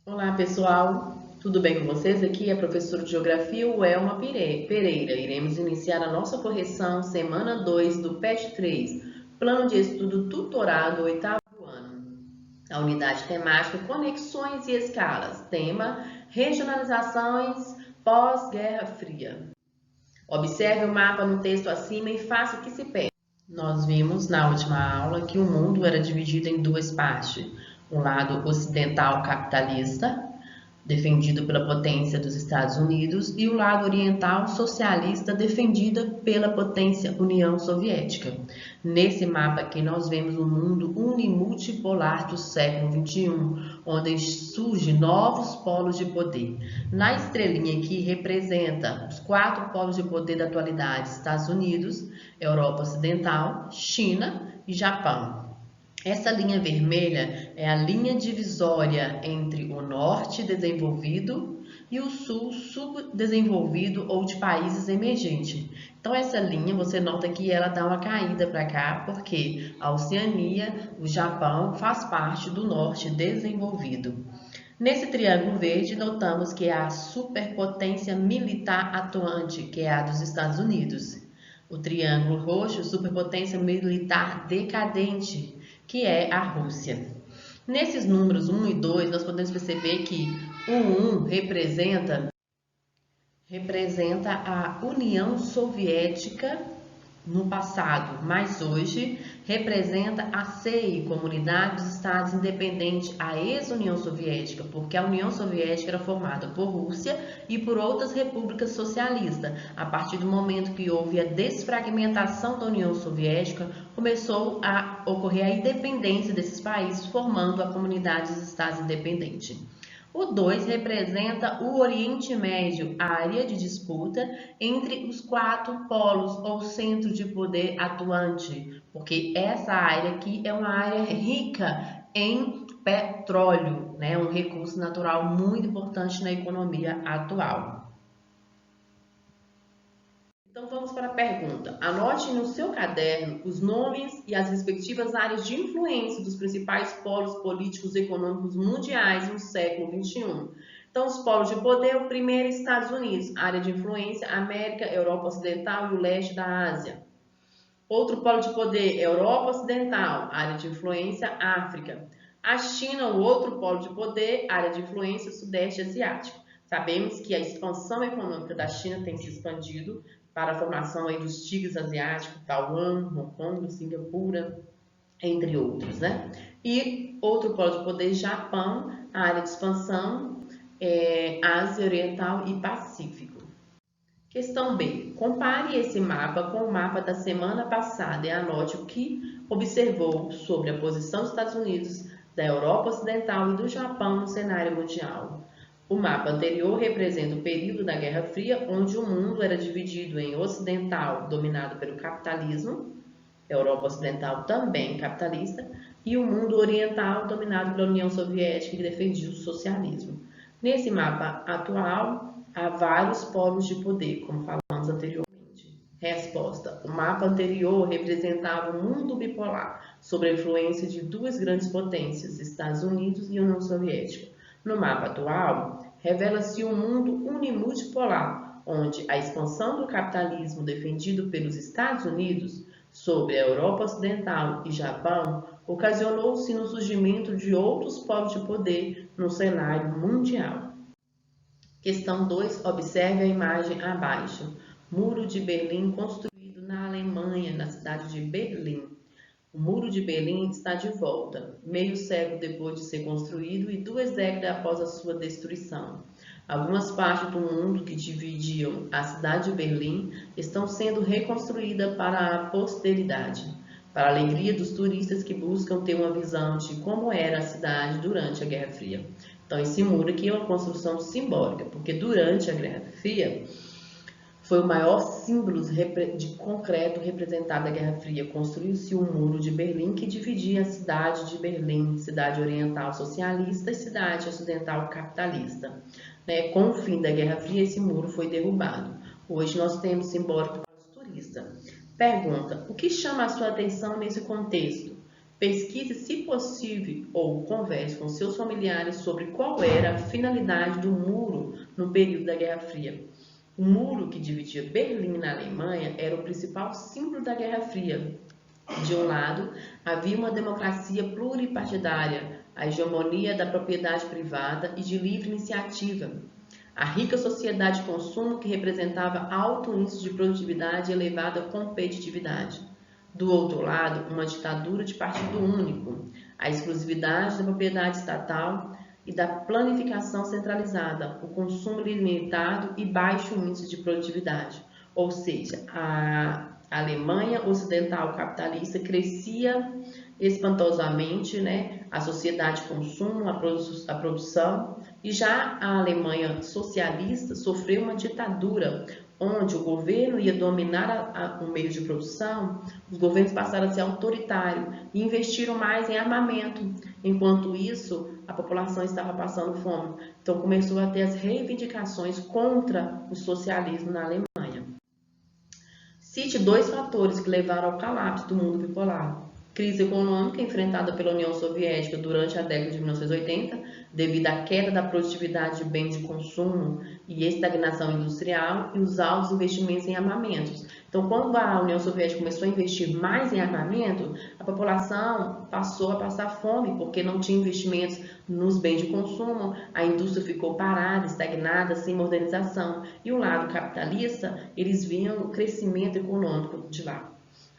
Olá pessoal, tudo bem com vocês? Aqui é a professora de Geografia, Welma Pereira. Iremos iniciar a nossa correção semana 2 do PET 3, Plano de Estudo Tutorado, oitavo ano. A unidade temática Conexões e Escalas, tema Regionalizações pós-Guerra Fria. Observe o mapa no texto acima e faça o que se pede. Nós vimos na última aula que o mundo era dividido em duas partes, um lado ocidental capitalista, defendido pela potência dos Estados Unidos, e o lado oriental socialista, defendida pela potência União Soviética. Nesse mapa aqui nós vemos o mundo unimultipolar do século XXI, onde surgem novos polos de poder. Na estrelinha aqui representa os 4 polos de poder da atualidade: Estados Unidos, Europa Ocidental, China e Japão. Essa linha vermelha é a linha divisória entre o norte desenvolvido e o sul subdesenvolvido ou de países emergentes. Então essa linha, você nota que ela dá uma caída para cá, porque a Oceania, o Japão, faz parte do norte desenvolvido. Nesse triângulo verde, notamos que é a superpotência militar atuante, que é a dos Estados Unidos. O triângulo roxo, superpotência militar decadente, que é a Rússia. Nesses números 1 e 2, nós podemos perceber que o 1 representa a União Soviética no passado, mas hoje representa a CEI, Comunidade dos Estados Independentes, a ex-União Soviética, porque a União Soviética era formada por Rússia e por outras repúblicas socialistas. A partir do momento que houve a desfragmentação da União Soviética, começou a ocorrer a independência desses países, formando a Comunidade dos Estados Independentes. O 2 representa o Oriente Médio, área de disputa entre os 4 polos ou centro de poder atuante, porque essa área aqui é uma área rica em petróleo, né? Um recurso natural muito importante na economia atual. Então vamos para a pergunta. Anote no seu caderno os nomes e as respectivas áreas de influência dos principais polos políticos e econômicos mundiais no século XXI. Então, os polos de poder, o primeiro, Estados Unidos, área de influência, América, Europa Ocidental e o leste da Ásia. Outro polo de poder, Europa Ocidental, área de influência, África. A China, o outro polo de poder, área de influência, Sudeste Asiático. Sabemos que a expansão econômica da China tem se expandido para a formação aí dos tigres asiáticos, Taiwan, Hong Kong, Singapura, entre outros, né? E outro polo de poder, Japão, a área de expansão, Ásia Oriental e Pacífico. Questão B. Compare esse mapa com o mapa da semana passada e anote o que observou sobre a posição dos Estados Unidos, da Europa Ocidental e do Japão no cenário mundial. O mapa anterior representa o período da Guerra Fria, onde o mundo era dividido em ocidental, dominado pelo capitalismo, Europa Ocidental também capitalista, e o mundo oriental, dominado pela União Soviética, que defendia o socialismo. Nesse mapa atual, há vários polos de poder, como falamos anteriormente. Resposta: o mapa anterior representava um mundo bipolar, sob a influência de duas grandes potências, Estados Unidos e União Soviética. No mapa atual, revela-se um mundo unimultipolar, onde a expansão do capitalismo defendido pelos Estados Unidos sobre a Europa Ocidental e Japão ocasionou-se no surgimento de outros polos de poder no cenário mundial. Questão 2. Observe a imagem abaixo. Muro de Berlim construído na Alemanha, na cidade de Berlim. O Muro de Berlim está de volta, meio século depois de ser construído e 2 décadas após a sua destruição. Algumas partes do mundo que dividiam a cidade de Berlim estão sendo reconstruídas para a posteridade, para a alegria dos turistas que buscam ter uma visão de como era a cidade durante a Guerra Fria. Então, esse muro aqui é uma construção simbólica, porque durante a Guerra Fria foi o maior símbolo de concreto representado da Guerra Fria. Construiu-se um muro de Berlim que dividia a cidade de Berlim, cidade oriental socialista e cidade ocidental capitalista. Com o fim da Guerra Fria, esse muro foi derrubado. Hoje nós temos simbólico para os turistas. Pergunta: o que chama a sua atenção nesse contexto? Pesquise, se possível, ou converse com seus familiares sobre qual era a finalidade do muro no período da Guerra Fria. O muro que dividia Berlim na Alemanha era o principal símbolo da Guerra Fria. De um lado, havia uma democracia pluripartidária, a hegemonia da propriedade privada e de livre iniciativa, a rica sociedade de consumo que representava alto índice de produtividade e elevada competitividade. Do outro lado, uma ditadura de partido único, a exclusividade da propriedade estatal e da planificação centralizada, o consumo limitado e baixo índice de produtividade. Ou seja, a Alemanha ocidental capitalista crescia espantosamente, né? A sociedade de consumo, a produção, e já a Alemanha socialista sofreu uma ditadura, onde o governo ia dominar o meio de produção. Os governos passaram a ser autoritários e investiram mais em armamento. Enquanto isso, a população estava passando fome. Então começou a ter as reivindicações contra o socialismo na Alemanha. Cite 2 fatores que levaram ao colapso do mundo bipolar. Crise econômica enfrentada pela União Soviética durante a década de 1980, devido à queda da produtividade de bens de consumo e estagnação industrial e os altos investimentos em armamentos. Então, quando a União Soviética começou a investir mais em armamento, a população passou a passar fome, porque não tinha investimentos nos bens de consumo, a indústria ficou parada, estagnada, sem modernização. E o lado capitalista, eles viam o crescimento econômico de lá.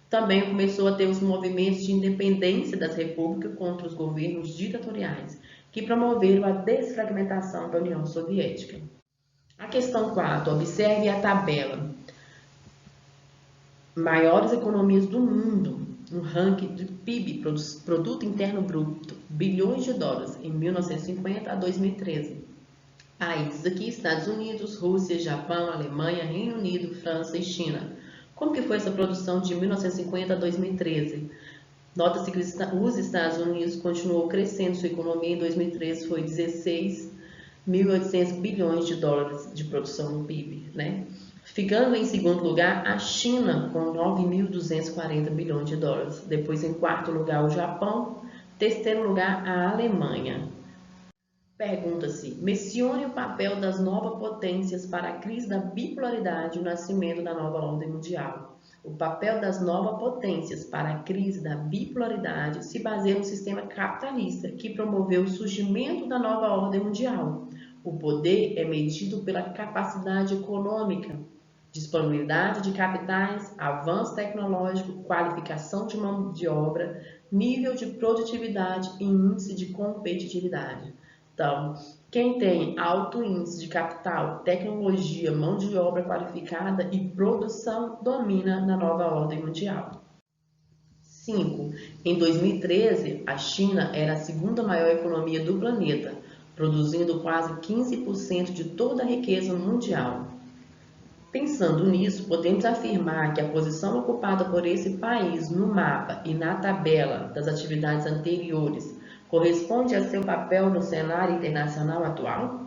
Também começou a ter os movimentos de independência das repúblicas contra os governos ditatoriais, que promoveram a desfragmentação da União Soviética. A questão 4. Observe a tabela. Maiores economias do mundo, no ranking de PIB, Produto Interno Bruto, bilhões de dólares, em 1950 a 2013. Países aqui, Estados Unidos, Rússia, Japão, Alemanha, Reino Unido, França e China. Como que foi essa produção de 1950 a 2013? Nota-se que os Estados Unidos continuou crescendo, sua economia em 2013 foi 16.800 bilhões de dólares de produção no PIB, né? Ficando em segundo lugar a China, com 9.240 bilhões de dólares. Depois, em quarto lugar, o Japão. Terceiro lugar, a Alemanha. Pergunta-se, mencione o papel das novas potências para a crise da bipolaridade e o nascimento da nova ordem mundial. O papel das novas potências para a crise da bipolaridade se baseia no sistema capitalista, que promoveu o surgimento da nova ordem mundial. O poder é medido pela capacidade econômica, disponibilidade de capitais, avanço tecnológico, qualificação de mão de obra, nível de produtividade e índice de competitividade. Então, quem tem alto índice de capital, tecnologia, mão de obra qualificada e produção domina na nova ordem mundial. 5. Em 2013, a China era a segunda maior economia do planeta, produzindo quase 15% de toda a riqueza mundial. Pensando nisso, podemos afirmar que a posição ocupada por esse país no mapa e na tabela das atividades anteriores corresponde a seu papel no cenário internacional atual?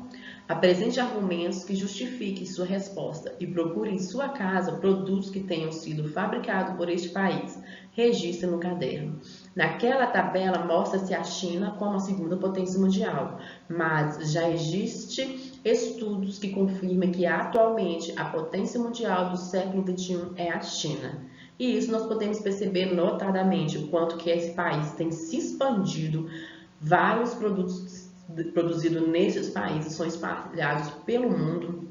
Apresente argumentos que justifiquem sua resposta e procure em sua casa produtos que tenham sido fabricados por este país. Registre no caderno. Naquela tabela mostra-se a China como a segunda potência mundial, mas já existem estudos que confirmam que atualmente a potência mundial do século XXI é a China. E isso nós podemos perceber notadamente o quanto que esse país tem se expandido, vários produtos produzidos nesses países são espalhados pelo mundo.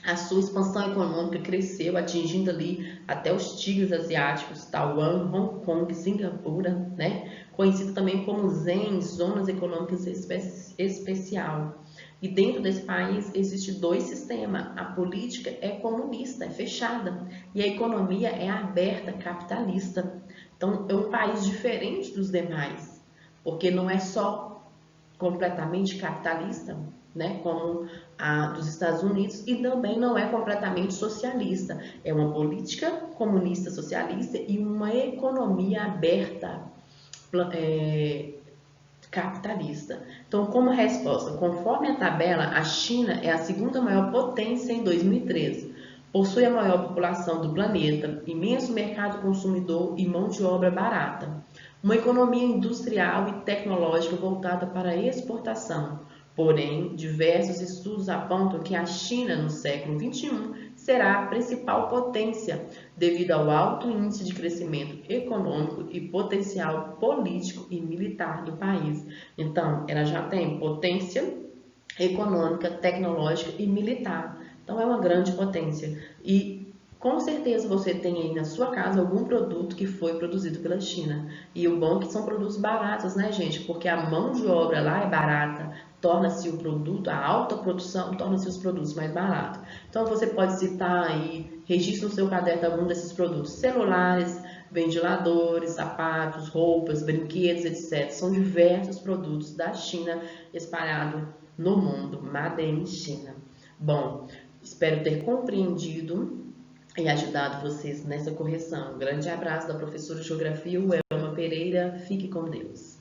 A sua expansão econômica cresceu, atingindo ali até os tigres asiáticos, Taiwan, Hong Kong, Singapura, né? Conhecido também como ZEN, Zonas Econômicas Especial. E dentro desse país existem 2 sistemas. A política é comunista, é fechada, e a economia é aberta, capitalista. Então, é um país diferente dos demais, porque não é só completamente capitalista, né, como a dos Estados Unidos, e também não é completamente socialista. É uma política comunista socialista e uma economia aberta capitalista. Então, como resposta, conforme a tabela, a China é a segunda maior potência em 2013. Possui a maior população do planeta, imenso mercado consumidor e mão de obra barata. Uma economia industrial e tecnológica voltada para a exportação. Porém, diversos estudos apontam que a China, no século XXI, será a principal potência, devido ao alto índice de crescimento econômico e potencial político e militar do país. Então, ela já tem potência econômica, tecnológica e militar. Então, é uma grande potência. E com certeza você tem aí na sua casa algum produto que foi produzido pela China. E o bom é que são produtos baratos, né, gente? Porque a mão de obra lá é barata, torna-se o produto, a alta produção torna-se os produtos mais baratos. Então você pode citar aí, registre no seu caderno algum desses produtos: celulares, ventiladores, sapatos, roupas, brinquedos, etc. São diversos produtos da China espalhados no mundo, Made in China. Bom, espero ter compreendido e ajudado vocês nessa correção. Um grande abraço da professora de Geografia, Welma Pereira. Fique com Deus.